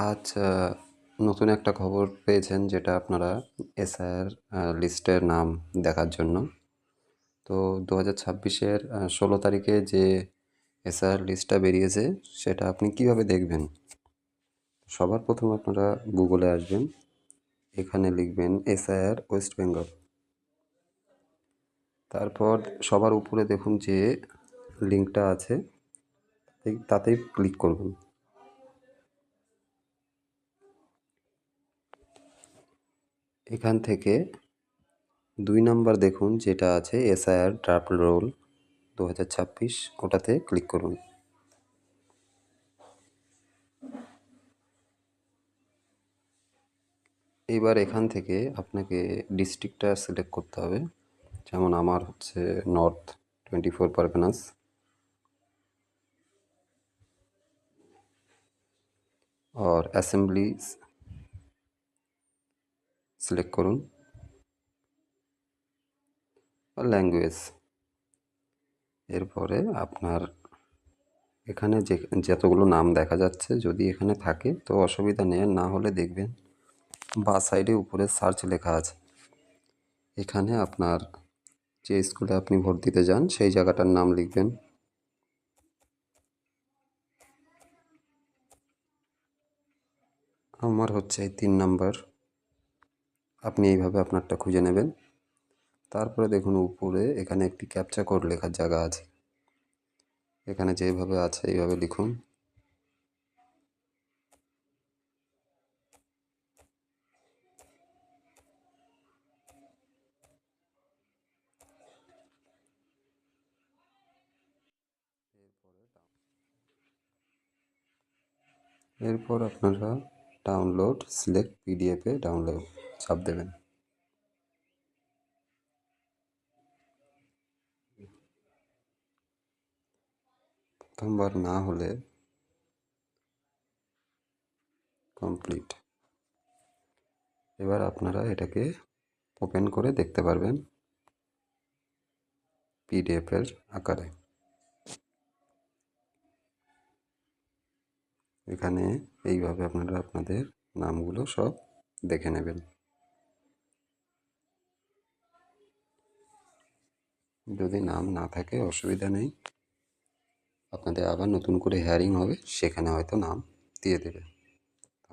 আজ নতুন একটা খবর পেয়েছেন যেটা আপনারা এসআইআর লিস্টের নাম দেখার জন্য। তো 2026-এর 16 তারিখে যে এসআইআর লিস্টটা বেরিয়েছে সেটা আপনি কিভাবে দেখবেন? সবার প্রথম আপনারা গুগলে আসবেন, এখানে লিখবেন এসআইআর ওয়েস্ট বেঙ্গল। তারপর সবার উপরে দেখুন যে লিঙ্কটা আছে, তাতেই ক্লিক করবেন। এখান থেকে 2 নাম্বার দেখুন যেটা আছে এসআইআর ড্রাফট রোল 2026, ওটাতে ক্লিক করুন। এবার এখান থেকে আপনাকে ডিস্ট্রিক্টটা সিলেক্ট করতে হবে, যেমন আমার হচ্ছে নর্থ 24 পরগনাস। আর অ্যাসেম্বলি সিলেক্ট করুন আর ল্যাঙ্গুয়েজ। এরপরে আপনার এখানে যতগুলো নাম দেখা যাচ্ছে যদি এখানে থাকে তো অসুবিধা নেই, না হলে দেখবেন বাঁ সাইডে উপরে সার্চ লেখা আছে, এখানে আপনার যে স্কুলে আপনি ভোট দিতে যান সেই জায়গাটার নাম লিখবেন। আমার হচ্ছে 3 নাম্বার, আপনি এইভাবে আপনারটা খুঁজে নেবেন। তারপরে দেখুন উপরে এখানে একটি ক্যাপচা কোড লেখার জায়গা আছে, এখানে যেভাবে আছে এইভাবে লিখুন। এরপর আপনারা ডাউনলোড সিলেক্ট পিডিএফে ডাউনলোড চাপ দেবেন। প্রথমবার না হলে কমপ্লিট। এবার আপনারা এটাকে ওপেন করে দেখতে পারবেন পিডিএফের আকারে। এখানে এইভাবে আপনারা আপনাদের নামগুলো সব দেখে নেবেন। যদি নাম না থাকে অসুবিধা নেই, আপনাদের আবার নতুন করে হিয়ারিং হবে, সেখানে হয়তো নাম দিয়ে দেবে।